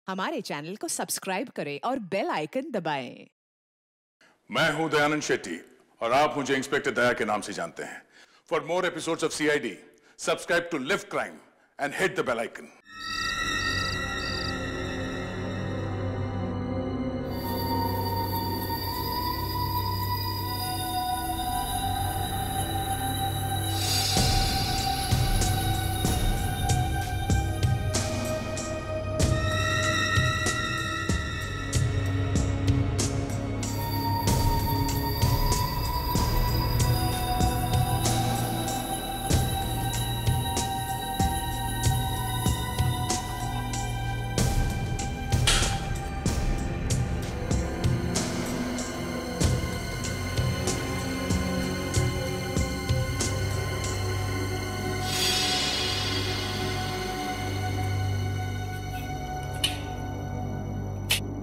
हमारे चैनल को सब्सक्राइब करें और बेल आइकन दबाएं। मैं हूं दयानंद शेट्टी और आप मुझे इंस्पेक्टर दया के नाम से जानते हैं। For more episodes of CID, subscribe to live crime and hit the bell icon.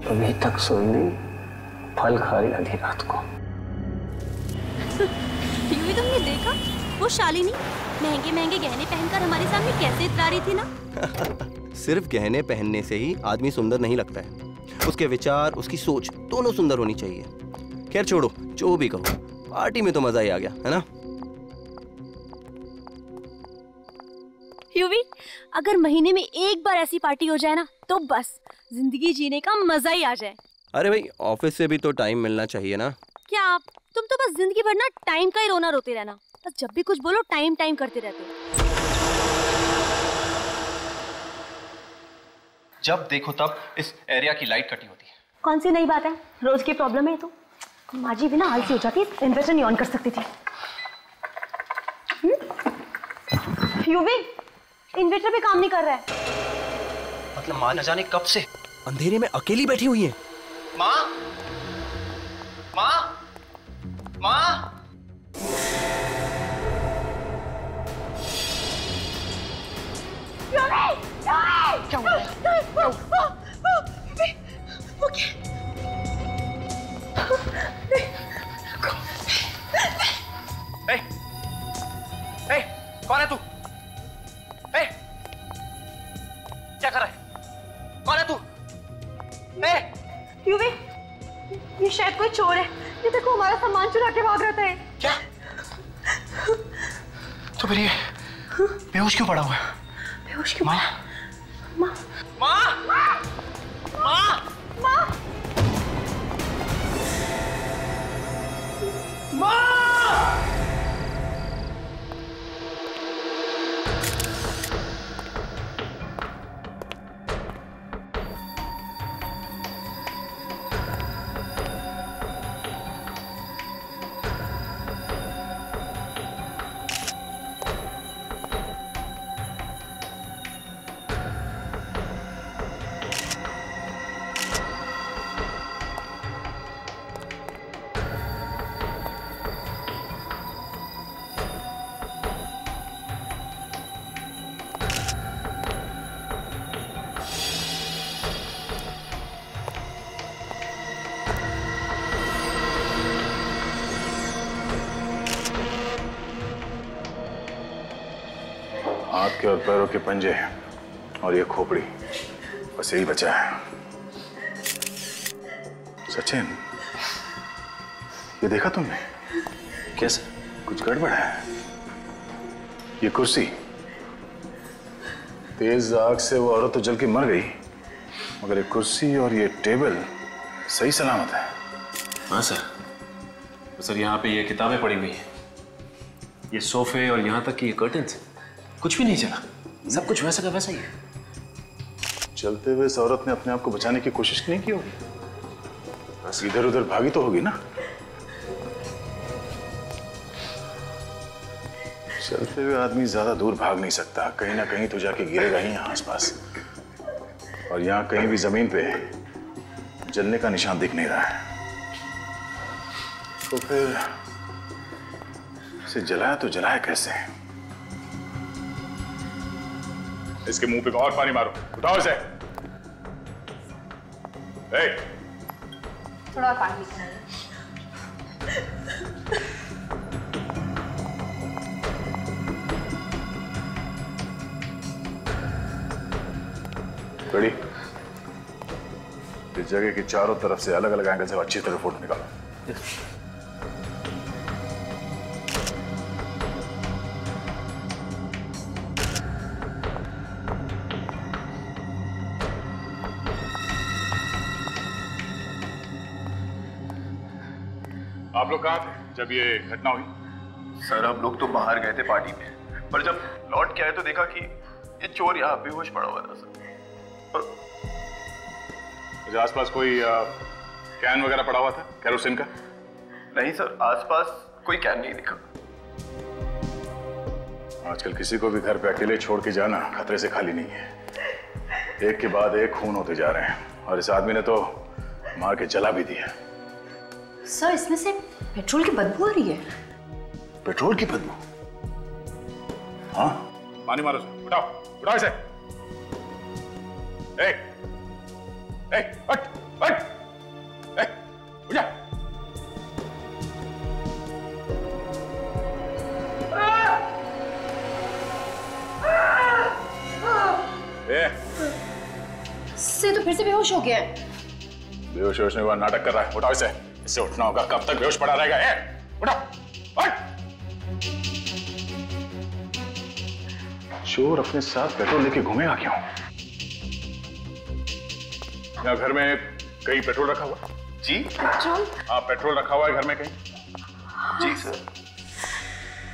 अभी तक सोई नहीं, फल खा रही आधी रात को। यूवी तुमने देखा वो शालिनी महंगे महंगे गहने पहनकर हमारे सामने कैसे इतरा रही थी ना। सिर्फ गहने पहनने से ही आदमी सुंदर नहीं लगता है, उसके विचार, उसकी सोच दोनों सुंदर होनी चाहिए। खैर छोड़ो, जो भी कहो, पार्टी में तो मजा ही आ गया, है ना? यूवी, अगर महीने में एक बार ऐसी पार्टी हो जाए ना तो बस जिंदगी जीने का मजा ही आ जाए। अरे भाई, ऑफिस से भी तो टाइम मिलना चाहिए ना। क्या आप तुम तो बस जिंदगी भर ना टाइम का ही रोना रोते रहना, बस जब भी कुछ बोलो टाइम टाइम करते रहते हो। जब देखो तब इस एरिया की लाइट कटी होती है। कौन सी नई बात है, रोज की प्रॉब्लम है। तो माँ जी भी ना आलसी हो जाती है, इन्वर्टर नहीं ऑन कर सकती थी। यूवी, इन्वर्टर भी काम नहीं कर रहा है। मतलब माँ न जाने कब से अंधेरे में अकेली बैठी हुई है। माँ, माँ, माँ। क्या हुआ है? कौन है तू? क्या कर रहा है? कौन है तू? यूवी, ये शायद कोई चोर है। ये देखो हमारा सामान चुरा के भाग रहा था। क्या? तो फिर ये बेहोश क्यों पड़ा हुआ है? बेहोश क्यों? माँ, माँ, माँ, माँ, माँ, माँ। हाथ के और पैरों के पंजे और ये खोपड़ी, बस यही बचा है। सचिन, ये देखा तुमने? कैसे? कुछ गड़बड़ है। ये कुर्सी, तेज आग से वो औरत तो जल के मर गई, मगर ये कुर्सी और ये टेबल सही सलामत है। हाँ सर। तो सर यहाँ पे ये किताबें पड़ी हुई हैं, ये सोफे और यहाँ तक कि ये कर्टन्स, कुछ भी नहीं चला। सब कुछ वैसा का वैसा ही है। चलते हुए इस औरत ने अपने आप को बचाने की कोशिश नहीं की होगी, इधर उधर भागी तो होगी ना। चलते हुए आदमी ज्यादा दूर भाग नहीं सकता, कहीं ना कहीं तो जाके गिरेगा ही यहाँ आसपास। और यहाँ कहीं भी जमीन पे जलने का निशान दिख नहीं रहा है, तो फिर इसे जलाया तो जलाया कैसे? इसके मुंह पे और पानी मारो, उठाओ इसे। थोड़ा पानी लेकर रेडी? इस जगह की चारों तरफ से अलग अलग एंगल से अच्छी तरह फोटो निकालो। आप लोग कहाँ थे जब ये घटना हुई? सर हम लोग तो बाहर गए थे पार्टी में, पर जब लौट के आए तो देखा कि ये चोर यहाँ बेहोश पड़ा हुआ था सर। और आसपास कोई कैन वगैरह पड़ा हुआ था केरोसिन का? नहीं सर, आसपास कोई कैन नहीं दिखा। आजकल किसी को भी घर पे अकेले छोड़ के जाना खतरे से खाली नहीं है। एक के बाद एक खून होते जा रहे हैं और इस आदमी ने तो मार के जला भी दिया। सर इसमें से पेट्रोल की बदबू आ रही है। पेट्रोल की बदबू? हाँ, पानी मारो इसे, उठाओ उठाओ इसे। हट हट, उठ जा। से तो फिर से बेहोश हो गया है। बेहोश होने के बाद नाटक कर रहा है। उठाओ इसे, इससे उठना होगा। कब तक बेहोश पड़ा रहेगा? उठाओ, हट। चोर अपने साथ पेट्रोल लेके घूमेगा क्यों? यहाँ घर में कहीं पेट्रोल रखा हुआ? जी पेट्रोल? हाँ, पेट्रोल रखा हुआ है घर में कहीं? जी सर।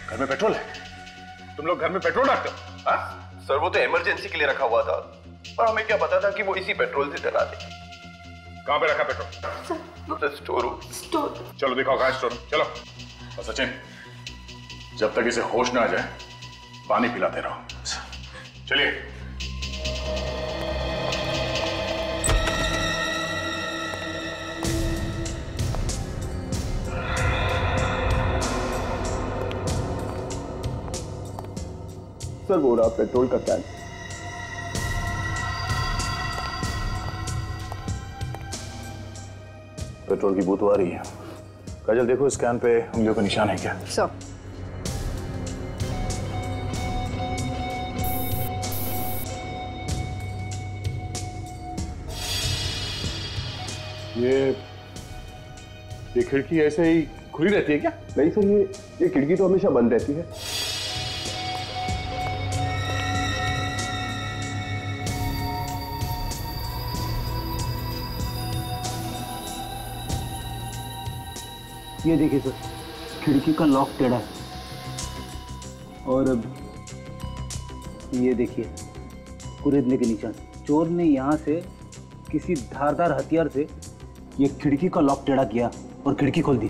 घर में पेट्रोल है? तुम लोग घर में पेट्रोल रखते हो? हाँ सर, वो तो इमरजेंसी के लिए रखा हुआ था, पर हमें क्या पता था कि वो इसी पेट्रोल से चला दे। कहाँ पे रखा पेट्रोल? Store room. चलो दिखाओ कहाँ स्टोर रूम। चलो। और सचिन, जब तक इसे होश ना आ जाए पानी पिलाते रहो। चलिए। सर वो रहा पेट्रोल का कैन। पेट्रोल की बू तो आ रही है। काजल देखो इस कैन पे उंगलियों का निशान है क्या? सर ये खिड़की ऐसे ही खुली रहती है क्या? नहीं सर, ये खिड़की तो हमेशा बंद रहती है। ये देखिए सर, खिड़की का लॉक टेढ़ा है। और अब ये देखिए कुरेदने के निशान। चोर ने यहाँ से किसी धारदार हथियार से ये खिड़की का लॉक टेढ़ा किया और खिड़की खोल दी।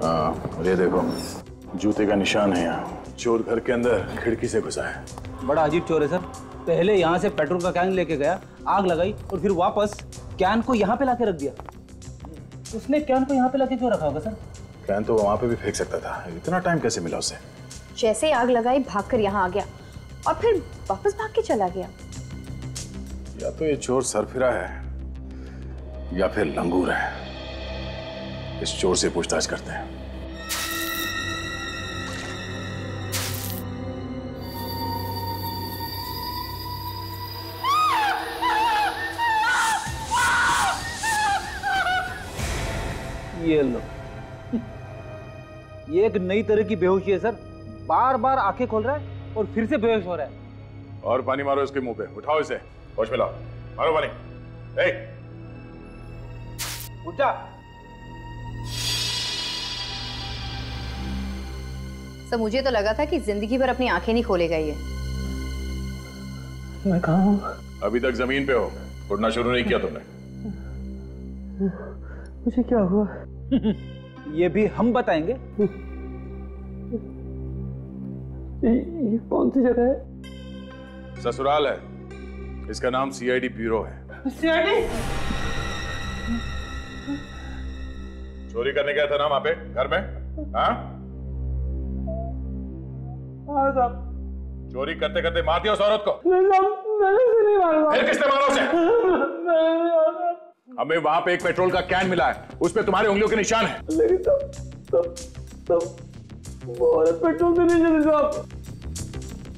हाँ, और ये देखो जूते का निशान है यहाँ। चोर घर के अंदर खिड़की से घुसा है। बड़ा अजीब चोर है सर। पहले यहाँ से पेट्रोल का कैन लेके गया, आग लगाई और फिर वापस कैन को यहाँ पे लाके रख दिया। उसने कैन को यहाँ पे लाके क्यों रखा होगा सर? कैन तो वहां पे भी फेंक सकता था। इतना टाइम कैसे मिला उसे? जैसे ही आग लगाई भागकर यहाँ आ गया और फिर वापस भाग के चला गया। या तो ये चोर सरफिरा है या फिर लंगूर है। इस चोर से पूछताछ करते हैं। ये लो, ये एक नई तरह की बेहोशी है सर। बार बार आंखें खोल रहा है और फिर से बेहोश हो रहा है। और पानी मारो इसके मुंह पे। उठाओ इसे, होश में लाओ। मारो पानी। उठा। सर मुझे तो लगा था कि जिंदगी भर अपनी आंखें नहीं खोलेगा ये। मैं कहाँ हूँ? अभी तक जमीन पे हो, उठना शुरू नहीं किया तुमने। मुझे क्या हुआ? ये भी हम बताएंगे। ये कौन सी जगह है? ससुराल है। इसका नाम सीआईडी ब्यूरो है। सीआईडी? चोरी करने गया था ना वहां पे घर में? हाँ साहब। चोरी करते करते मार दिया उस औरत को? मैंने नहीं मारा। फिर किसने मारा उसे? हमें वहां पे एक पेट्रोल का कैन मिला है, उस पे तुम्हारी उंगलियों के निशान है। लेकिन तब वो औरत पेट्रोल से नहीं चली साहब।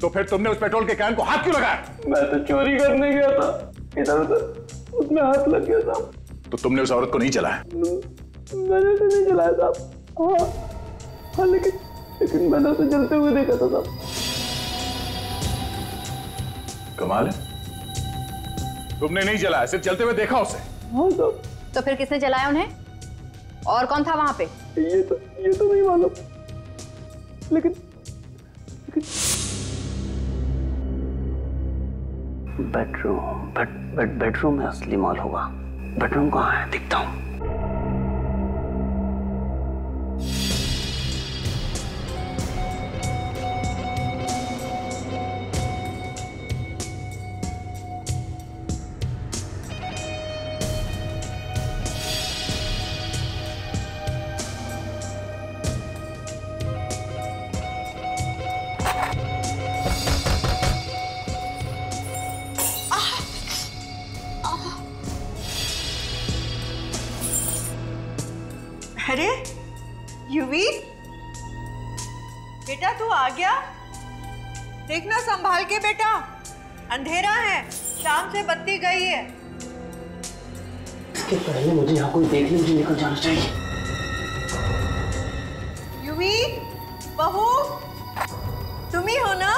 तो फिर तुमने उस पेट्रोल के कैन को हाथ क्यों लगाया? मैं तो चोरी करने गया था, इधर उधर उसमें हाथ लग गया साहब। तो तुमने उस औरत को नहीं जलाया? मैंने तो नहीं जलाया साहब। हाँ लेकिन मैंने उसे जलते हुए देखा था साहब। कमाल है, तुमने नहीं जलाया, सिर्फ जलते हुए देखा उसे। हाँ साहब। तो फिर किसने जलाया उन्हें? और कौन था वहां पे? ये तो नहीं मालूम, लेकिन बेडरूम में असली माल होगा। बेडरूम कहाँ है? दिखता हूँ। अरे युवी, बेटा तू आ गया? देखना संभाल के बेटा, अंधेरा है, शाम से बत्ती गई है। इसके पहले मुझे यहाँ कोई देख ले, मुझे निकल जाना चाहिए। युवी, बहू, तुम ही हो ना?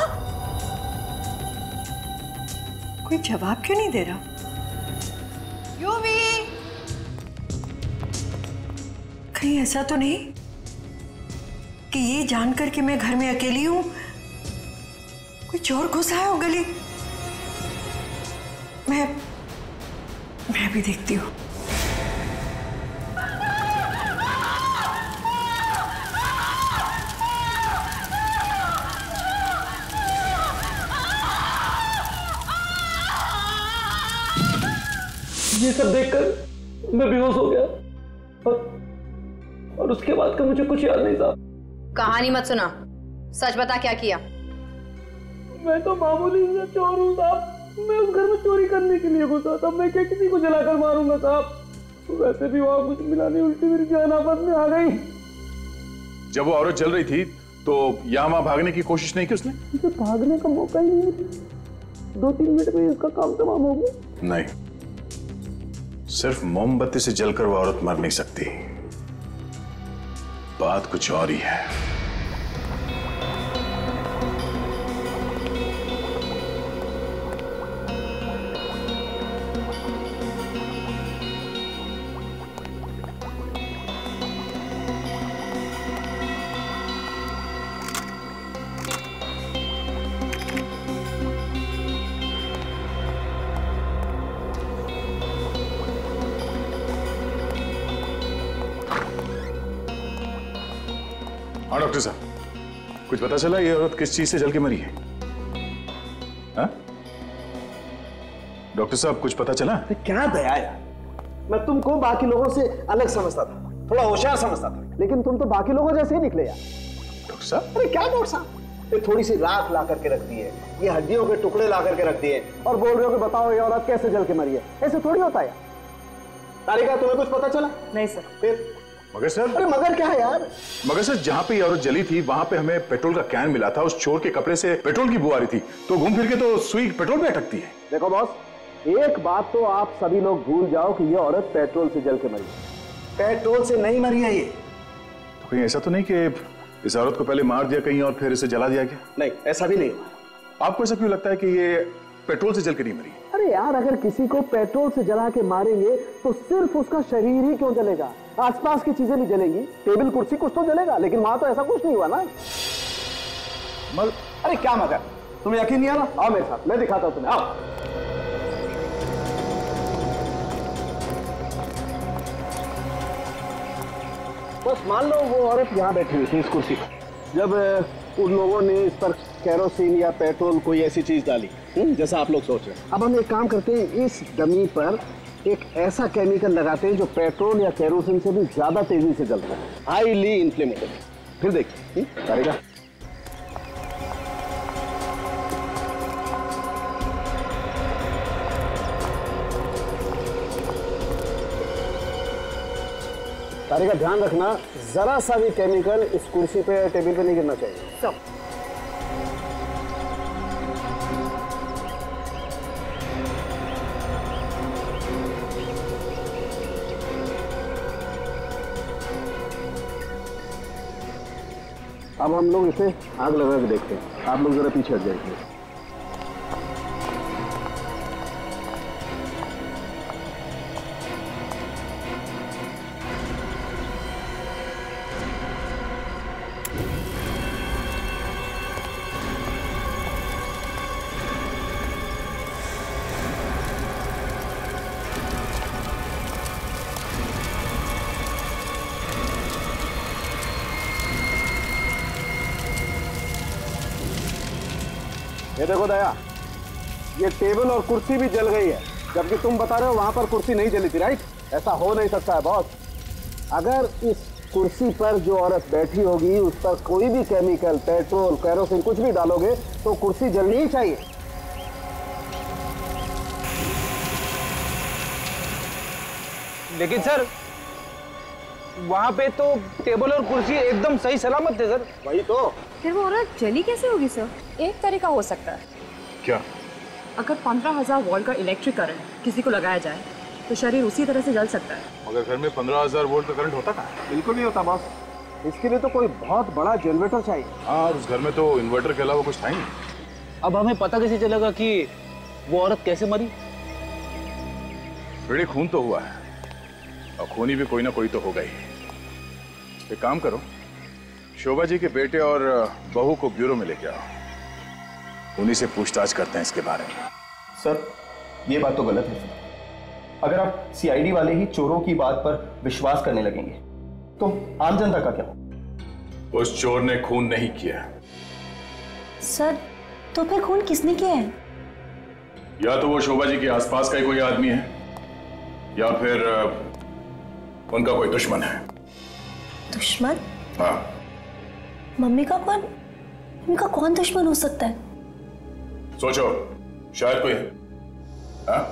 कोई जवाब क्यों नहीं दे रहा? युवी, कहीं ऐसा तो नहीं कि ये जानकर कि मैं घर में अकेली हूं कोई चोर घुस आया हो गली? मैं भी देखती हूँ। ये सब देखकर मैं बेहोश हो गया और उसके बाद का मुझे कुछ याद नहीं साहब। कहानी मत सुना, सच बता क्या किया? मैं तो मामूली सा चोर हूँ साहब। मैं उस घर में चोरी करने के लिए घुसा था। मैं क्या किसी को जलाकर मारूंगा साहब? वैसे भी वहां कुछ मिला नहीं, उल्टी मेरी जान आफत में आ गई। जब वो औरत जल रही थी तो यहाँ वहां भागने की कोशिश नहीं की उसने? मुझे भागने का मौका ही नहीं मिला। 2-3 मिनट में इसका काम तमाम हो गया। नहीं, सिर्फ मोमबत्ती से जलकर वो औरत मर नहीं सकती, बात कुछ और ही है। हाँ डॉक्टर साहब, कुछ पता चला ये औरत किस चीज से जल के मरी है? हाँ? डॉक्टर साहब कुछ पता चला? क्या दया यार, मैं तुमको बाकी लोगों से अलग समझता था, थोड़ा होशियार समझता था, लेकिन तुम तो बाकी लोगों जैसे ही निकले यार। डॉक्टर साहब? अरे क्या डॉक्टर साहब, ये थोड़ी सी राख ला करके रख दी है, ये हड्डियों के टुकड़े ला करके रख दिए और बोल रहे हो कि बताओ ये औरत कैसे जल के मरी है? ऐसे थोड़ी होता है। तारिका तुम्हें कुछ पता चला? नहीं सर। फिर मगर सर, अरे मगर क्या है यार? मगर सर, जहां पे ये औरत जली थी वहां पे हमें पेट्रोल का कैन मिला था। उस चोर के कपड़े से पेट्रोल की बू आ रही थी, तो घूम फिर के तो सुई पेट्रोल पे अटकती है। देखो बॉस, एक बात तो आप सभी लोग भूल जाओ कि ये औरत पेट्रोल से जल के मरी है। पेट्रोल से नहीं मरी है ये। तो कहीं ऐसा तो नहीं कि इस औरत को पहले मार दिया कहीं और फिर इसे जला दिया गया? नहीं, ऐसा भी नहीं हुआ। आपको ऐसा क्यों लगता है कि ये पेट्रोल से जल के नहीं मरी? अरे यार, अगर किसी को पेट्रोल से जला के मारेंगे तो सिर्फ उसका शरीर ही क्यों जलेगा? आसपास की चीजें नहीं जलेंगी, टेबल कुर्सी कुछ तो जलेगा, लेकिन वहां तो ऐसा कुछ नहीं हुआ ना। अरे क्या मगर, तुम्हें यकीन नहीं आ रहा? आओ मेरे साथ, मैं दिखाता हूं तुम्हें, आओ। बस मान लो वो औरत यहाँ बैठी हुई थी इस कुर्सी पर, जब उन लोगों ने इस पर केरोसिन या पेट्रोल कोई ऐसी चीज डाली जैसा आप लोग सोच रहे हैं। अब हम एक काम करते हैं, इस डमी पर एक ऐसा केमिकल लगाते हैं जो पेट्रोल या केरोसिन से भी ज्यादा तेजी से जलता है, हाईली इन्फ्लेमेबल। फिर देखिए करेगा। तारे का ध्यान रखना, जरा सा भी केमिकल इस कुर्सी पे टेबल पे नहीं गिरना चाहिए। सब अब हम लोग इसे आग लगा के देखते हैं। आप लोग जरा पीछे हट जाइए। ये देखो दया, ये टेबल और कुर्सी भी जल गई है, जबकि तुम बता रहे हो वहां पर कुर्सी नहीं जली थी, राइट? ऐसा हो नहीं सकता है बॉस। अगर इस कुर्सी पर जो औरत बैठी होगी उस पर कोई भी केमिकल, पेट्रोल, केरोसिन कुछ भी डालोगे तो कुर्सी जलनी ही चाहिए। लेकिन सर वहां पे तो टेबल और कुर्सी एकदम सही सलामत थे सर। वही तो। फिर वो औरत जली कैसे होगी सर? एक तरीका हो सकता है। क्या? अगर 15,000 वोल्ट का इलेक्ट्रिक करंट किसी को लगाया जाए तो शरीर उसी तरह से जल सकता है। मगर घर में 15,000 वोल्ट का करंट होता कहाँ? बिल्कुल नहीं होता बॉस। इसके लिए तो कोई बहुत बड़ा जनरेटर चाहिए। हाँ, उस घर में तो इन्वर्टर के अलावा कुछ था ही नहीं। अब हमें पता कैसे चलेगा कि वो औरत कैसे मरी? बेटे खून तो हुआ है और खूनी भी कोई ना कोई तो होगा ही। एक काम करो, शोभा जी के बेटे और बहू को ब्यूरो में लेके आओ, उन्हीं से पूछताछ करते हैं इसके बारे में। सर ये बात तो गलत है सर। अगर आप सीआईडी वाले ही चोरों की बात पर विश्वास करने लगेंगे तो आम जनता का क्या? उस चोर ने खून नहीं किया। सर तो फिर खून किसने किया है? या तो वो शोभा जी के आसपास का ही कोई आदमी है या फिर उनका कोई दुश्मन है। दुश्मन? हाँ। मम्मी का कौन, उनका कौन दुश्मन हो सकता है? सोचो, शायद कोई है। हाँ?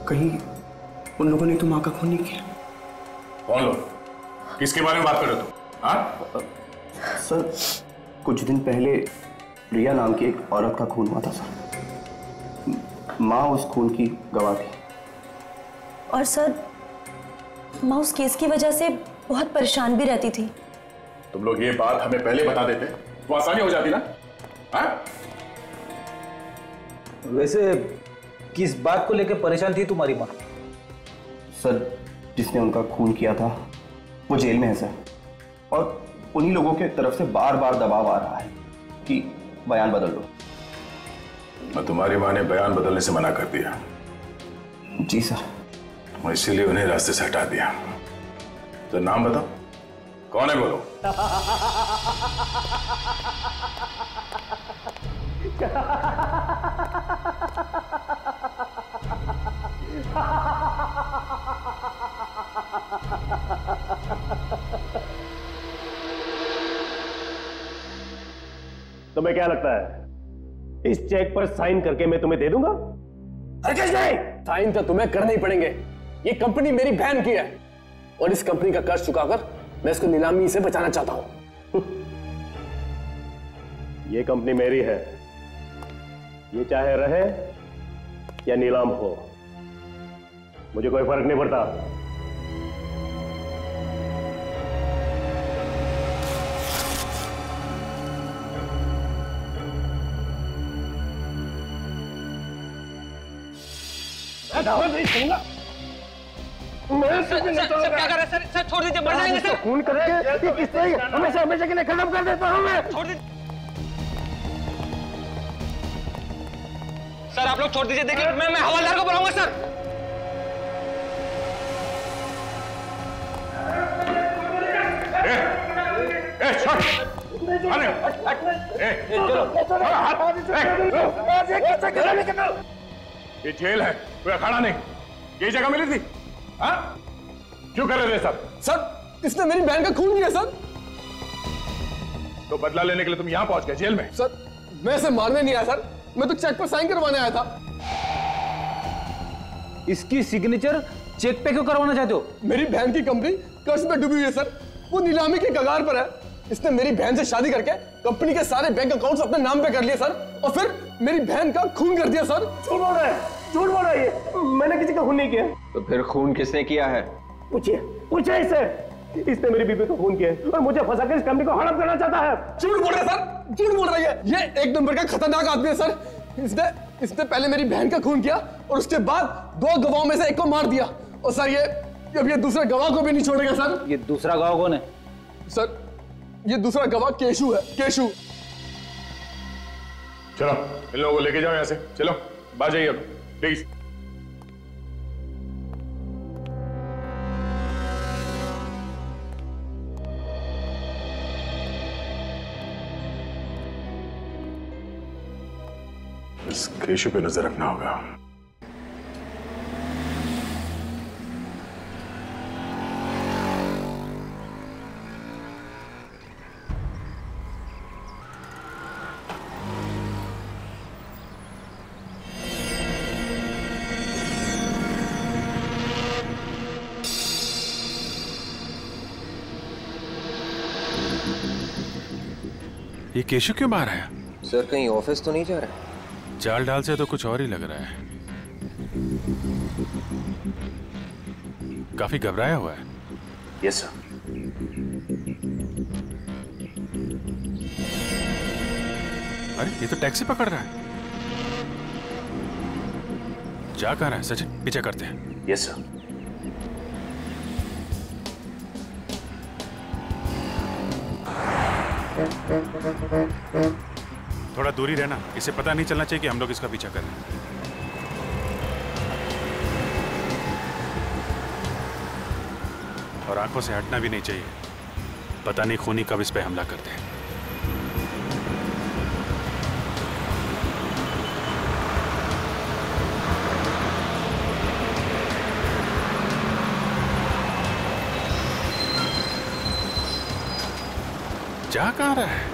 कहीं उन लोगों ने तो माँ का खून नहीं किया? कौन लोग? किसके बारे में बात कर रहे हो तुम? हाँ? सर कुछ दिन पहले रिया नाम की एक औरत का खून हुआ था सर। माँ उस खून की गवाह थी। और सर माँ उस केस की वजह से बहुत परेशान भी रहती थी। तुम लोग ये बात हमें पहले बता देते तो आसानी हो जाती ना। हाँ? वैसे किस बात को लेकर परेशान थी तुम्हारी माँ? सर जिसने उनका खून किया था वो जेल में है सर, और उन्हीं लोगों के तरफ से बार बार दबाव आ रहा है कि बयान बदल दो। मैं तुम्हारी माँ ने बयान बदलने से मना कर दिया। जी सर। मैं इसीलिए उन्हें रास्ते से हटा दिया। तो नाम बताओ, कौन है बोलो? तुम्हें क्या लगता है इस चेक पर साइन करके मैं तुम्हें दे दूंगा? हरगिज़ नहीं। साइन तो तुम्हें करने ही पड़ेंगे। ये कंपनी मेरी बहन की है और इस कंपनी का कर्ज चुकाकर मैं इसको नीलामी से बचाना चाहता हूं। ये कंपनी मेरी है, ये चाहे रहे या नीलाम हो, मुझे कोई फर्क नहीं पड़ता। नहीं सुनूंगा। सर क्या कर रहे हैं? सर छोड़ दीजिए, मर जाएंगे सर। खून करेंगे किस तरह हमेशा हमेशा के लिए खत्म कर देता हूं मैं। छोड़ दीजिए सर, आप लोग छोड़ दीजिए। देखिए मैं हवलदार को बुलाऊंगा सर। ये जेल है, कोई अखाड़ा नहीं। ये जगह मिली थी? हाँ? क्यों कर रहे थे सब? सर इसने मेरी बहन का खून किया सर। तो बदला लेने के लिए तुम यहाँ पहुंच गए जेल में? सर मैं इसे मारने नहीं आया सर, मैं तो चेक पर साइन करवाने आया था। इसकी सिग्नेचर चेक पे क्यों करवाना चाहते हो? मेरी बहन की कंपनी कर्ज में डूबी हुई है सर, वो नीलामी के कगार पर है। इसने मेरी बहन से शादी करके कंपनी के सारे बैंक अकाउंट्स अपने नाम पे कर लिए सर, और फिर मेरी बहन का खून कर दिया सर। झूठ बोल रहा है, झूठ बोल रहा है। ये मैंने किसी का खून नहीं किया। तो फिर खून किसने किया है? पूछिए, पूछिए इससे। इसने मेरी बीबी को खून किया है और मुझे फंसा कर इस कंपनी को हड़प करना चाहता है। झूठ बोल रहा है सर, झूठ बोल रही है। ये एक नंबर का खतरनाक आदमी है सर। इसने पहले मेरी बहन का खून किया और उसके बाद 2 गवाहों में से एक को मार दिया। और सर ये दूसरे गवाह को भी नहीं छोड़ेगा सर। ये दूसरा गवाह कौन है? सर ये दूसरा गवाह केशु है, केशु। चलो इन लोगों को लेके जाओ यहाँ से, चलो बाहर जाइए अब प्लीज। इस केशु पे नजर रखना होगा। ये केशु क्यों बाहर आया? सर कहीं ऑफिस तो नहीं जा रहा है? चाल ढाल से तो कुछ और ही लग रहा है। काफी घबराया हुआ है। Yes sir. अरे ये तो टैक्सी पकड़ रहा है। जा कहाँ रहा है सचिन? पीछे करते हैं। Yes sir. थोड़ा दूरी रहना, इसे पता नहीं चलना चाहिए कि हम लोग इसका पीछा कर रहे हैं। और आंखों से हटना भी नहीं चाहिए, पता नहीं खूनी कब इस पे हमला करते हैं। जा कहाँ रहा है?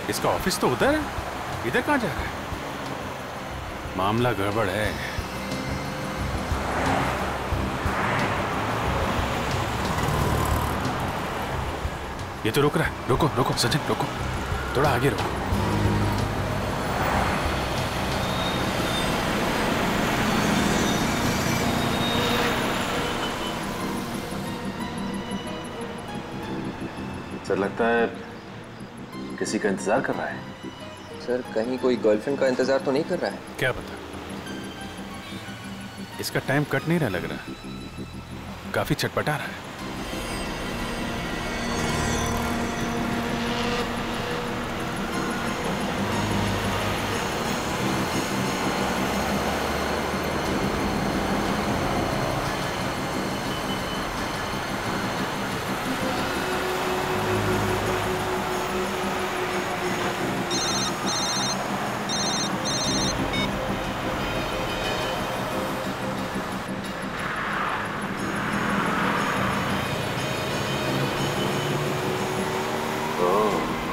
इसका ऑफिस तो उधर है, इधर कहाँ जा रहा है? मामला गड़बड़ है। ये तो रुक रहा है। रुको रुको सचिन, रुको, थोड़ा आगे रुको। सर लगता है किसी का इंतजार कर रहा है। सर कहीं कोई गर्लफ्रेंड का इंतजार तो नहीं कर रहा है? क्या पता, इसका टाइम कट नहीं रहा लग रहा, काफी छटपटा रहा है।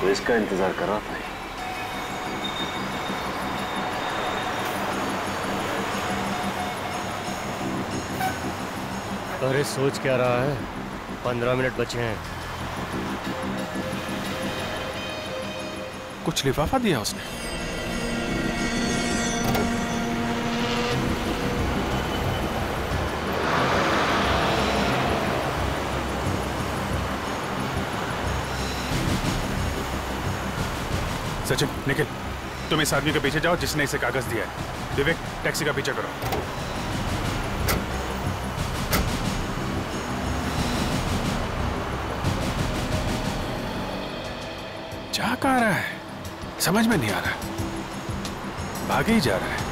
तो इसका इंतजार कर रहा था। अरे सोच क्या रहा है? 15 मिनट बचे हैं। कुछ लिफाफा दिया उसने। सचिन निखिल, तुम इस आदमी के पीछे जाओ जिसने इसे कागज दिया है। विवेक टैक्सी का पीछा करो। जा कहाँ रहा है समझ में नहीं आ रहा, भागे ही जा रहा है।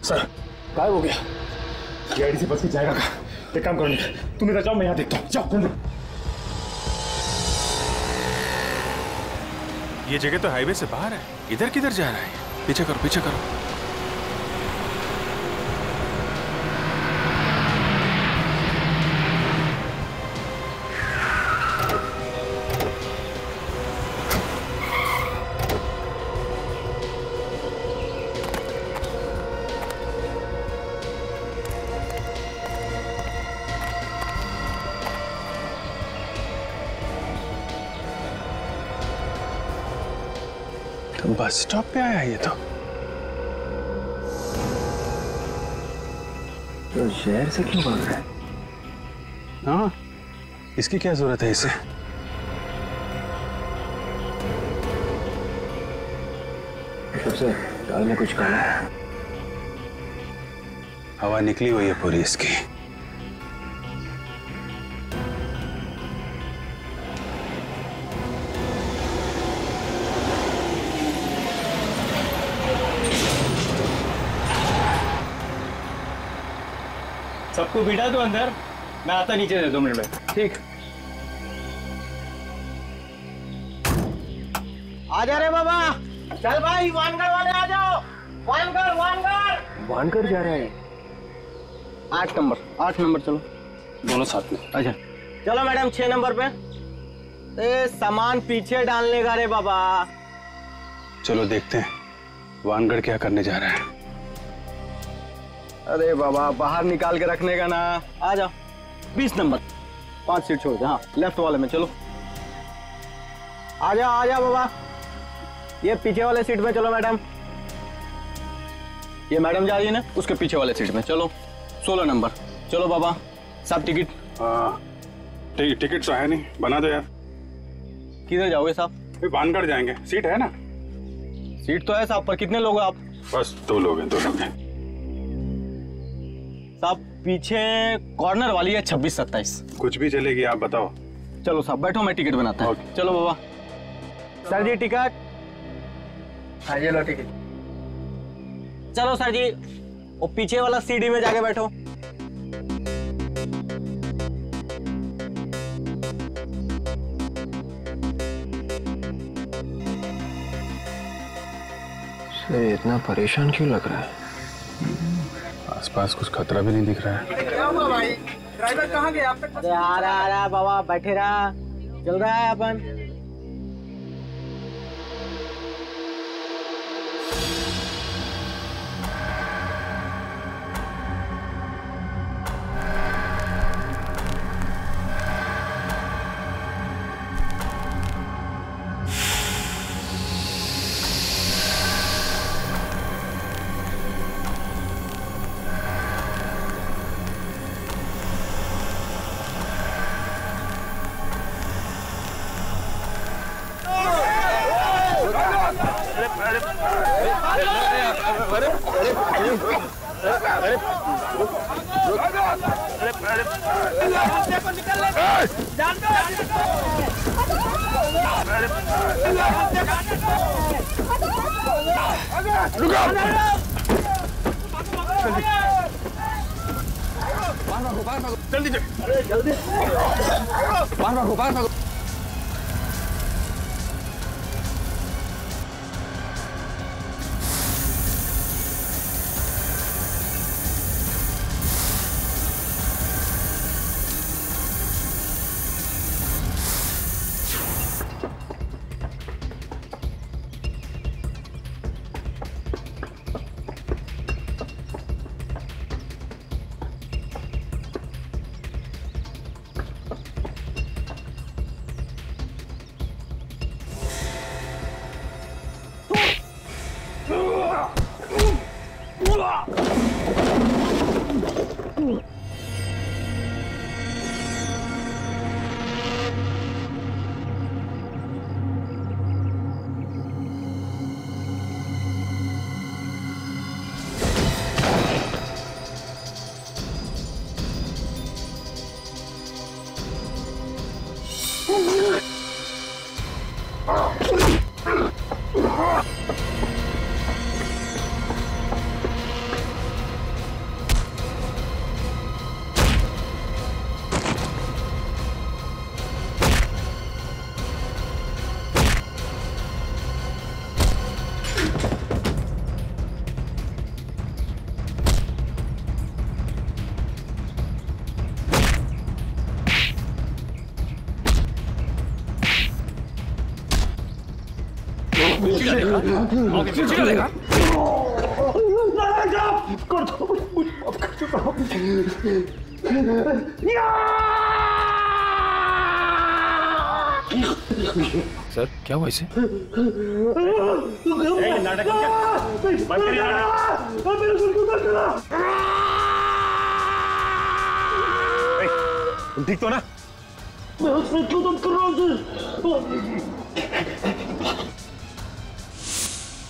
सर गायब हो गया। ये आईडी से बच के जाएगा कहाँ? एक काम करो निखिल, तुम इधर जाओ, मैं यहाँ देखता हूँ। जाओ जल्दी। ये जगह तो हाईवे से बाहर है, इधर किधर जा रहा है? पीछे करो, पीछे करो। बस स्टॉप पे आया ये तो शहर से क्यों भाग रहा है? हाँ, इसकी क्या जरूरत है इसे? सबसे दाल में कुछ काला है। हवा निकली हुई है पूरी इसकी। सबको बिठा दो अंदर, मैं आता नीचे से 2 मिनट में। ठीक। आ जा रे बाबा, चल भाई वानगढ़ वाले आ जाओ। वानगढ़ वानगढ़ वानगढ़ जा रहा है। 8 नंबर चलो दोनों साथ में। अच्छा चलो मैडम 6 नंबर पे। सामान पीछे डालने का रे बाबा। चलो देखते हैं वानगढ़ क्या करने जा रहा है। अरे बाबा बाहर निकाल के रखने का ना। आ जाओ 20 नंबर, 5 सीट छोड़ दे। हाँ लेफ्ट वाले में चलो। आ जाओ बाबा, ये पीछे वाले सीट में चलो मैडम। ये मैडम जा रही है ना, उसके पीछे वाले सीट में चलो। 16 नंबर चलो बाबा। साहब टिकट? टिकट तो है नहीं, बना दो यार। किधर जाओगे साहब? वानगढ़ जाएंगे, सीट है ना? सीट तो है साहब, पर कितने लोग हैं आप? बस 2 लोग हैं, 2 लोग हैं साहब। पीछे कॉर्नर वाली है 26-27। कुछ भी चलेगी, आप बताओ। चलो साहब बैठो, मैं टिकट बनाता हूँ। चलो बाबा। सर जी टिकट। हाँ ये लो टिकट। चलो सर जी, वो पीछे वाला सीढ़ी में जाके बैठो। से इतना परेशान क्यों लग रहा है? आसपास कुछ खतरा भी नहीं दिख रहा है। क्या हुआ भाई? ड्राइवर कहाँ गया? अरे आ रहा बाबा, बैठे रहा, चल रहा है अपन। जल्दी जल्दी बाहर भागो। सर क्या हुआ इसे? तुम ठीक तो ना? मैं उसमें क्यों कर रहा हूँ?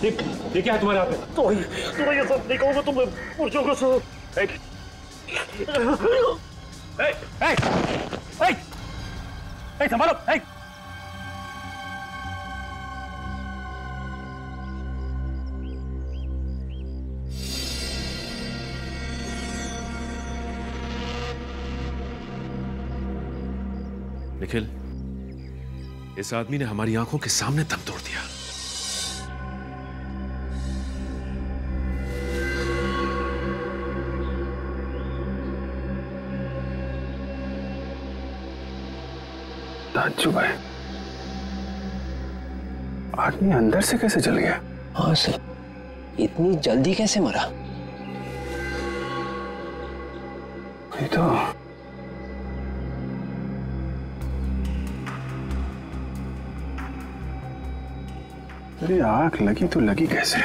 ये क्या है तुम्हारे हाथ में? तो ये सब नहीं कहूँगा तुम पुरुषों को सो। संभालो। निखिल, इस आदमी ने हमारी आंखों के सामने दम तोड़ दिया। ताज्जुब है, आदमी अंदर से कैसे जल गया? हाँ सर, इतनी जल्दी कैसे मरा? ये तो अरे आग लगी तो लगी कैसे?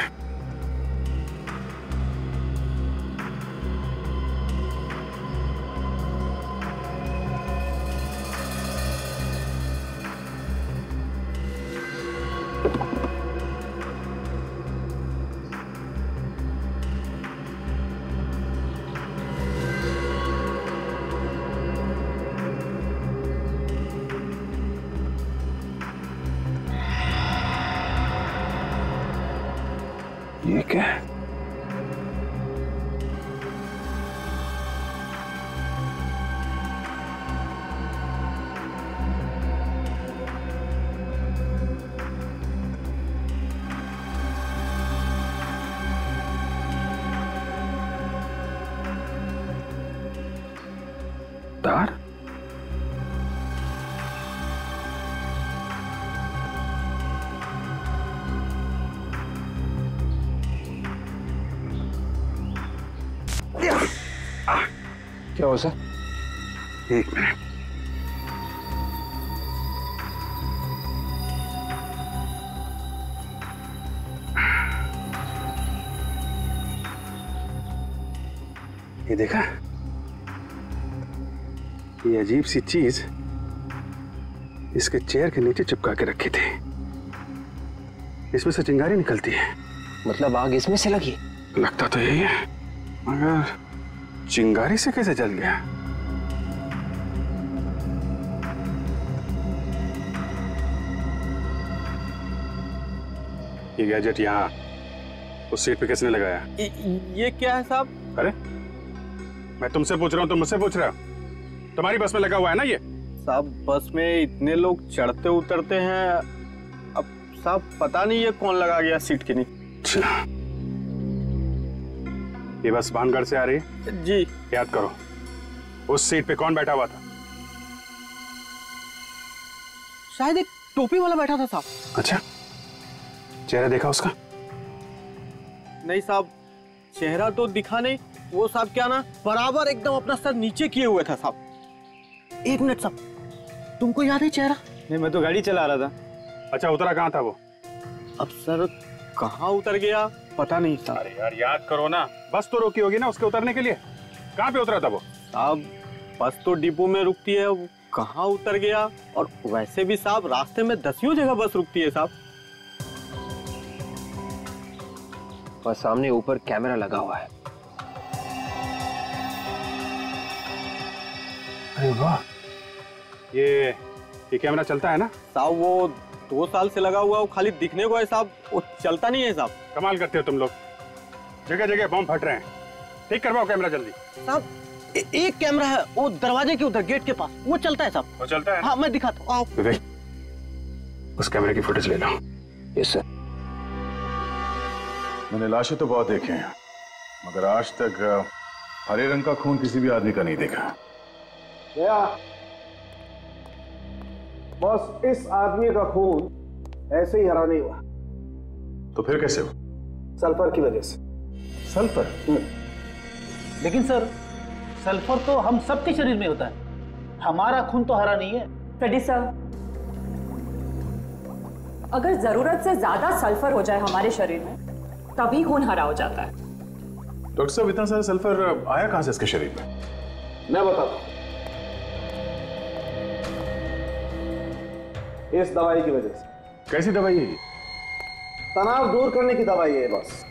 ये क्या है? तार? क्या हो सर? एक मिनट। ये देखा? ये अजीब सी चीज इसके चेयर के नीचे चिपका के रखी थी। इसमें से चिंगारी निकलती है। मतलब आग इसमें से लगी? लगता तो यही है, मगर चिंगारी से कैसे जल गया? ये गैजेट यहाँ उस सीट पे किसने लगाया? ये क्या है साहब? अरे मैं तुमसे पूछ रहा हूँ, तुम मुझसे पूछ रहे हो? तुम्हारी बस में लगा हुआ है ना ये? साहब बस में इतने लोग चढ़ते उतरते हैं, अब साहब पता नहीं ये कौन लगा गया सीट के नीचे। ये बस भानगढ़ से आ रही है? जी। याद करो उस सीट पे कौन बैठा हुआ था? शायद एक टोपी वाला बैठा था साहब। अच्छा, चेहरा देखा उसका? नहीं साहब, चेहरा तो दिखा नहीं। वो साहब क्या ना बराबर एकदम अपना सर नीचे किए हुए था साहब। एक मिनट साहब, तुमको याद है चेहरा? नहीं, मैं तो गाड़ी चला रहा था। अच्छा, उतरा कहाँ था वो? अब सर कहाँ उतर गया पता नहीं साहब। अरे यार याद करो ना, बस तो रोकी होगी ना उसके उतरने के लिए। कहाँ पे उतरा था वो? साहब बस तो डिपो में रुकती है, वो कहाँ उतर गया? और वैसे भी साहब रास्ते में दसियों जगह बस रुकती है साहब। और सामने ऊपर कैमरा लगा हुआ है। अरे वाह, ये कैमरा चलता है ना? साहब वो 2 साल से लगा हुआ, वो खाली दिखने को है साहब, वो चलता नहीं है साहब। कमाल करते हो तुम लोग, जगह जगह बम फट रहे हैं। ठीक करवाओ कैमरा जल्दी। साहब एक कैमरा है वो दरवाजे के उधर गेट के पास, वो चलता है साहब। वो चलता है? हाँ मैं दिखाता हूँ, आओ। विवेक, उस कैमरे की फुटेज ले लो। Yes sir. मैंने लाशें तो बहुत देखे हैं, मगर आज तक हरे रंग का खून किसी भी आदमी का नहीं देखा। बस इस आदमी का खून ऐसे ही हरा नहीं हुआ, तो फिर कैसे हो? सल्फर की वजह से। सल्फर? लेकिन सर, सल्फर तो हम सबके शरीर में होता है, हमारा खून तो हरा नहीं है। फ्रेडी सर, अगर जरूरत से ज्यादा सल्फर हो जाए हमारे शरीर में तभी खून हरा हो जाता है। डॉक्टर साहब, इतना सारा सल्फर आया कहां से इसके शरीर में? मैं बताता हूं। इस दवाई की वजह से। कैसी दवाई है ये? तनाव दूर करने की दवाई है बस।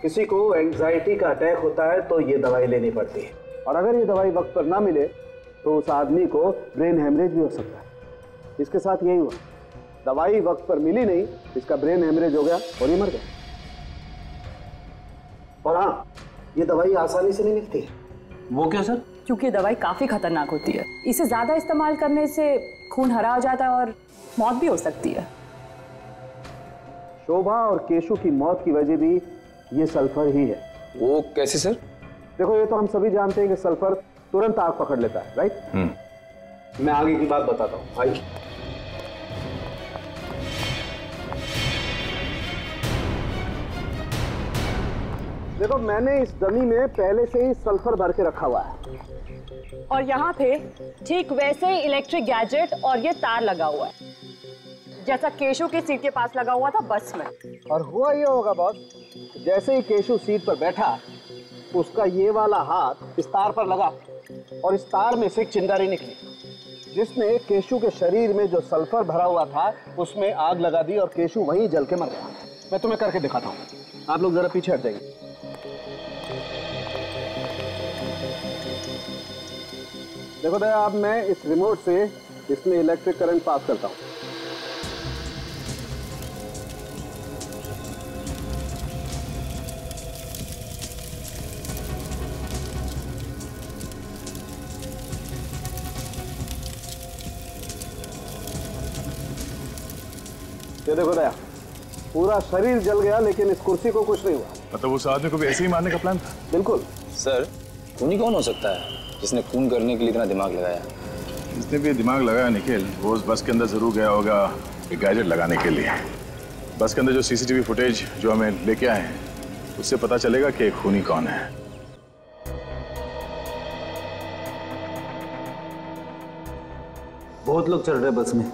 किसी को एंजाइटी का अटैक होता है तो ये दवाई लेनी पड़ती है, और अगर ये दवाई वक्त पर ना मिले तो उस आदमी को ब्रेन हेमरेज भी हो सकता है। इसके साथ यही हुआ, दवाई वक्त पर मिली नहीं, इसका ब्रेन हेमरेज हो गया और ये मर गया। और हाँ, ये दवाई आसानी से नहीं मिलती है। वो क्यों सर? क्योंकि दवाई काफी खतरनाक होती है। इसे ज्यादा इस्तेमाल करने से खून हरा हो जाता है और मौत भी हो सकती है। शोभा और केशु की मौत की वजह भी ये सल्फर ही है। वो कैसे सर? देखो, ये तो हम सभी जानते हैं कि सल्फर तुरंत आग पकड़ लेता है, राइट? मैं आगे की बात बताता हूँ, आइए। देखो, मैंने इस डमी में पहले से ही सल्फर भर के रखा हुआ है, और यहाँ पे ठीक वैसे ही इलेक्ट्रिक गैजेट और ये तार लगा हुआ है, जैसा केशु की सीट के पास लगा हुआ था बस में। और हुआ ये होगा बॉस, जैसे ही केशु सीट पर बैठा, उसका ये वाला हाथ इस तार पर लगा और इस तार में से एक चिंगारी निकली, जिसने केशु के शरीर में जो सल्फर भरा हुआ था उसमें आग लगा दी और केशु वहीं जल के मर गया। मैं तुम्हें करके दिखाता हूँ, आप लोग जरा पीछे हट जाइए। देखो दया, अब मैं इस रिमोट से इसमें इलेक्ट्रिक करंट पास करता हूँ। ये देखो दया, पूरा शरीर जल गया लेकिन इस कुर्सी को कुछ नहीं हुआ। मतलब उस आदमी को भी ऐसे ही मारने का प्लान था? बिल्कुल। सर, खूनी कौन हो सकता है जिसने खून करने के लिए इतना दिमाग लगाया? जिसने भी दिमाग लगाया निखिल, वो उस बस के अंदर जरूर गया होगा एक गैजेट लगाने के लिए। बस के अंदर जो सीसीटीवी फुटेज जो हमें लेके आए हैं, उससे पता चलेगा कि खूनी कौन है। बहुत लोग चढ़ रहे बस में,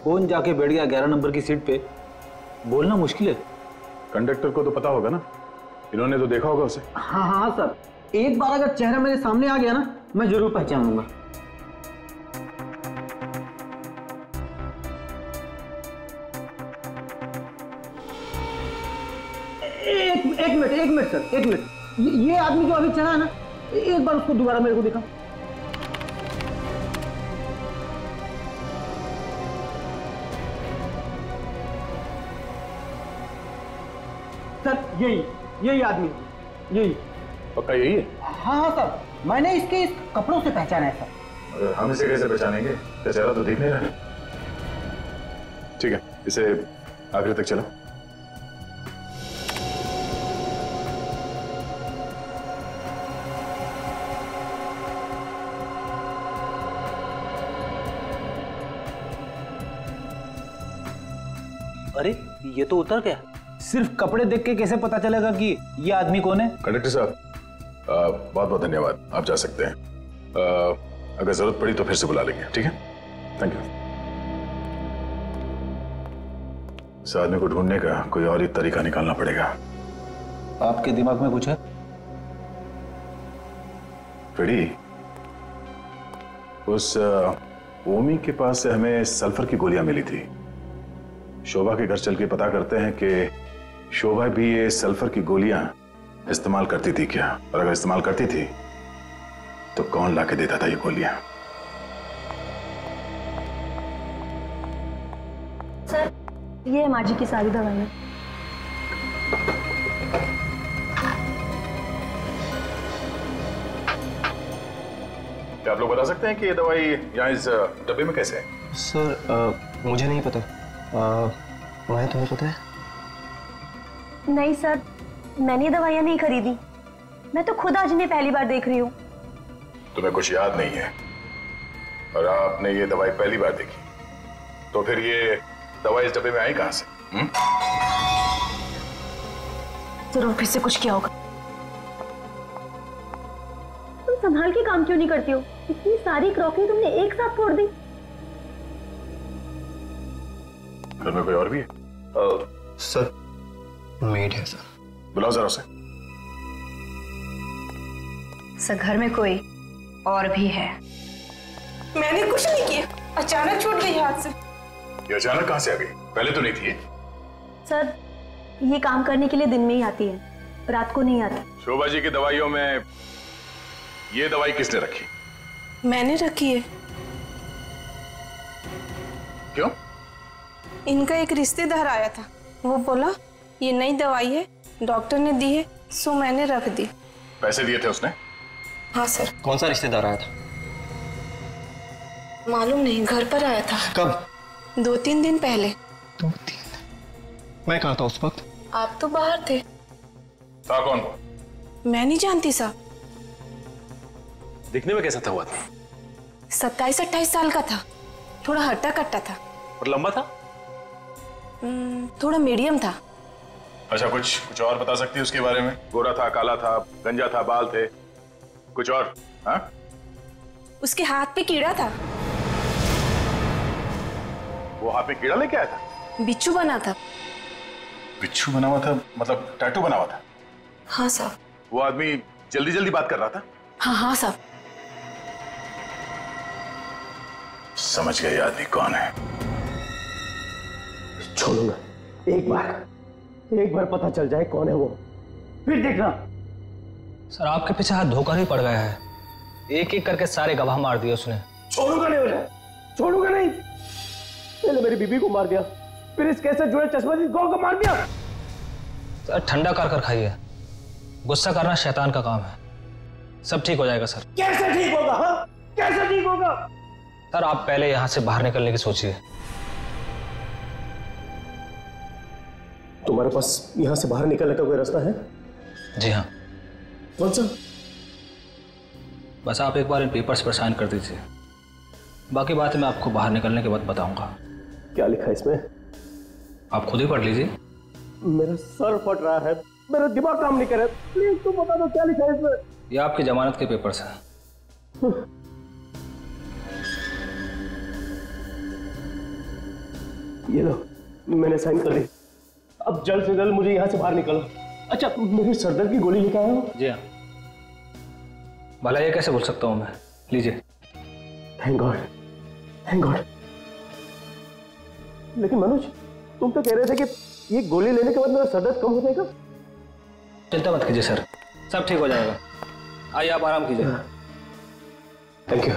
कौन जाके बैठ गया 11 नंबर की सीट पे, बोलना मुश्किल है। कंडक्टर को तो पता होगा ना, इन्होंने तो देखा होगा उसे। हाँ हाँ सर, एक बार अगर चेहरा मेरे सामने आ गया ना, मैं जरूर पहचान लूंगा। एक मिनट सर, एक मिनट। ये आदमी जो अभी चढ़ा है ना, एक बार उसको दोबारा मेरे को दिखाओ। सर, यही आदमी, यही। पक्का यही है? हाँ सर, मैंने इसके इस कपड़ों से पहचाना है सर। हम इसे कैसे पहचानेंगे? चेहरा तो दिख नहीं रहा। ठीक है, इसे आखिर तक चलो। अरे, ये तो उतर गया। सिर्फ कपड़े देख के कैसे पता चलेगा कि ये आदमी कौन है? कंडक्टर साहब, बहुत बहुत धन्यवाद, आप जा सकते हैं। अगर जरूरत पड़ी तो फिर से बुला लेंगे, ठीक है? Thank you. इस आदमी को ढूंढने का कोई और ही तरीका निकालना पड़ेगा। आपके दिमाग में कुछ है? फ्रेडी, उस ओमी के पास से हमें सल्फर की गोलियां मिली थी। शोभा के घर चल के पता करते हैं कि शोभा भी ये सल्फर की गोलियां इस्तेमाल करती थी क्या, और अगर इस्तेमाल करती थी तो कौन लाके देता था ये गोलियां? सर, ये माँ जी की सारी दवाइयाँ। क्या आप लोग बता सकते हैं कि ये दवाई यहाँ इस डब्बे में कैसे है? सर, मुझे नहीं पता। तुम्हें पता है? नहीं सर, मैंने दवाइयाँ नहीं खरीदी। मैं तो खुद आज इन्हें पहली बार देख रही हूँ। तुम्हें कुछ याद नहीं है और आपने ये दवाई पहली बार देखी, तो फिर ये दवाई इस डब्बे में आई कहां से? जरूर फिर से कुछ किया होगा। तुम संभाल के काम क्यों नहीं करती हो? इतनी सारी क्रॉकरी तुमने एक साथ फोड़ दी। घर में कोई और भी है? सर मेड है सर। बुलाओ जरा उसे। सर घर में कोई और भी है। मैंने कुछ नहीं किया, अचानक छूट गई हाथ से। ये अचानक कहां से आ गई? पहले तो नहीं थी। सर ये काम करने के लिए दिन में ही आती है, रात को नहीं आती। शोभा जी की दवाइयों में ये दवाई किसने रखी? मैंने रखी है। क्यों? इनका एक रिश्तेदार आया था, वो बोला ये नई दवाई है, डॉक्टर ने दी है, सो मैंने रख दी। पैसे दिए थे उसने? हाँ सर। कौन सा रिश्तेदार आया था? मालूम नहीं, घर पर आया था। कब? 2-3 दिन पहले। 2-3 मैं कहाँ था उस वक्त? आप तो बाहर थे। था कौन? मैं नहीं जानती साहब। दिखने में कैसा था वो आदमी? 27-28 साल का था, थोड़ा हट्टा कट्टा था। और लंबा था? थोड़ा मीडियम था। अच्छा, कुछ और बता सकती है उसके बारे में? गोरा था, काला था, गंजा था, बाल थे, कुछ और? हाँ? उसके हाथ पे कीड़ा था। वो हाथ में कीड़ा लेके आया था? बिच्छू बना था। बिच्छू बना हुआ था मतलब टैटू बना हुआ था? हाँ साहब। वो आदमी जल्दी जल्दी बात कर रहा था? हाँ हाँ साहब। समझ गए आदमी कौन है। छोड़ूंगा, एक बार पता चल जाए कौन है वो, फिर देखना। सर आपके पीछे हाथ धोकर ही पड़ गया है, एक एक करके सारे गवाह मार दिए उसने। छोड़ूंगा नहीं उन्हें, छोड़ूंगा नहीं। पहले मेरी बीबी को मार दिया, फिर इस केस से जुड़े चश्मदीद गौ को मार दिया। सर ठंडा कर खाइए, गुस्सा करना शैतान का काम है। सब ठीक हो जाएगा सर। कैसे ठीक होगा? हाँ? कैसे ठीक होगा? सर आप पहले यहां से बाहर निकलने की सोचिए। तुम्हारे पास यहां से बाहर निकलने का कोई रास्ता है? जी हाँ। कौन सा? बस आप एक बार इन पेपर्स पर साइन कर दीजिए, बाकी बातें मैं आपको बाहर निकलने के बाद बताऊंगा। क्या लिखा है इसमें? आप खुद ही पढ़ लीजिए। मेरा सर फट रहा है, मेरा दिमाग काम नहीं कर रहा है, प्लीज तुम बता दो क्या लिखा है इसमें। ये आपकी जमानत के पेपर्स हैं। ये लो, मैंने साइन कर दी। अब जल्द से जल्द मुझे यहाँ से बाहर निकलो। अच्छा, मेरी सरदर्द की गोली लेकर आया हो? जी हाँ। भला ये कैसे बोल सकता हूँ मैं, लीजिए। Thank God, thank God. लेकिन मनोज, तुम तो कह रहे थे कि ये गोली लेने के बाद मेरा सरदर्द कम हो जाएगा। चिंता मत कीजिए सर, सब ठीक हो जाएगा। आइए आप आराम कीजिए। Thank you.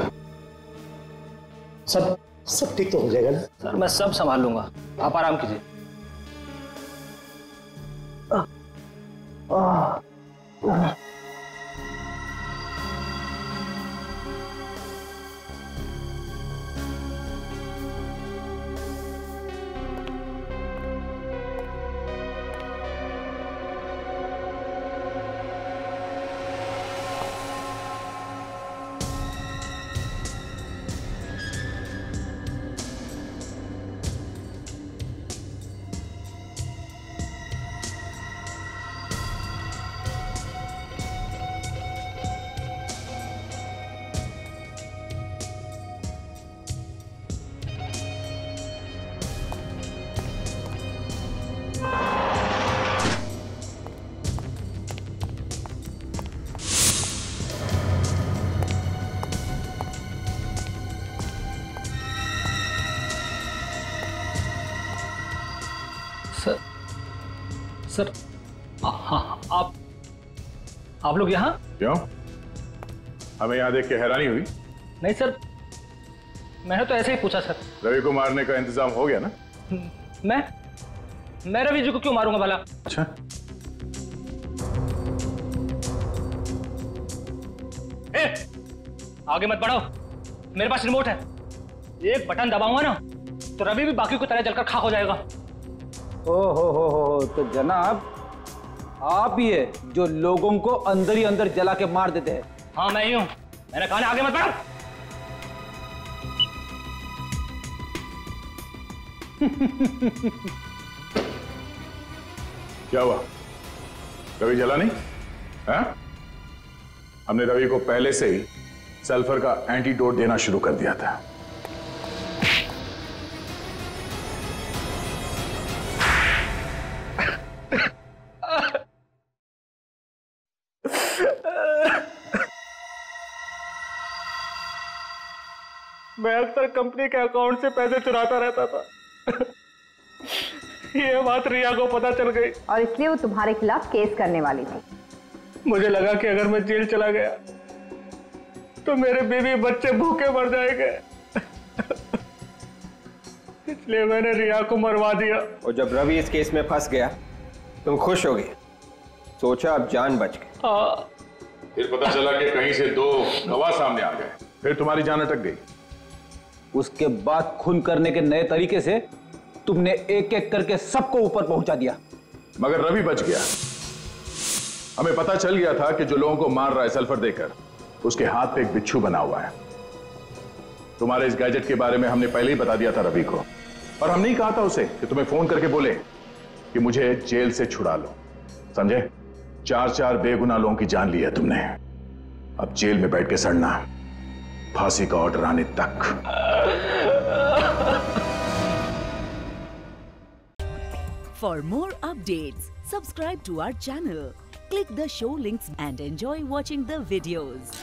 सब ठीक तो हो जाएगा ना? सर मैं सब संभाल लूंगा, आप आराम कीजिए। सर हाँ, आप लोग यहाँ? क्यों? हमें यहाँ देख के हैरानी हुई? नहीं सर, मैंने तो ऐसे ही पूछा सर। रवि को मारने का इंतजाम हो गया ना? मैं रवि जी को क्यों मारूंगा भला? अच्छा, आगे मत बढ़ाओ, मेरे पास रिमोट है। एक बटन दबाऊंगा ना तो रवि भी बाकी को तरह जलकर खाक हो जाएगा। हो तो जनाब आप ही है जो लोगों को अंदर ही अंदर जला के मार देते हैं। हाँ मैं ही हूं, मैंने कहा आगे मत बढ़ो। क्या हुआ? रवि जला नहीं है? हमने रवि को पहले से ही सल्फर का एंटीडोट देना शुरू कर दिया था। मैं अक्सर कंपनी के अकाउंट से पैसे चुराता रहता था। ये बात रिया को पता चल गई और इसलिए वो तुम्हारे खिलाफ केस करने वाली थी। मुझे लगा कि अगर मैं जेल चला गया तो मेरे बीवी बच्चे भूखे मर जाएंगे। इसलिए मैंने रिया को मरवा दिया। और जब रवि इस केस में फंस गया तुम खुश हो गए, सोचा अब जान बच गई। हाँ। फिर पता चला कि कहीं से 2 गवाह सामने आ गए, फिर तुम्हारी जान अटक गई। उसके बाद खून करने के नए तरीके से तुमने एक एक करके सबको ऊपर पहुंचा दिया। मगर रवि बच गया। हमें पता चल गया था कि जो लोगों को मार रहा है सल्फर देकर, उसके हाथ पे एक बिच्छू बना हुआ है। तुम्हारे इस गैजेट के बारे में हमने पहले ही बता दिया था रवि को, और हमने ही कहा था उसे कि तुम्हें फोन करके बोले कि मुझे जेल से छुड़ा लो। समझे? 4 बेगुनाह लोगों की जान ली है तुमने। अब जेल में बैठ के सड़ना, फांसी का ऑर्डर आने तक। For more updates, subscribe to our channel, click the show links and enjoy watching the videos.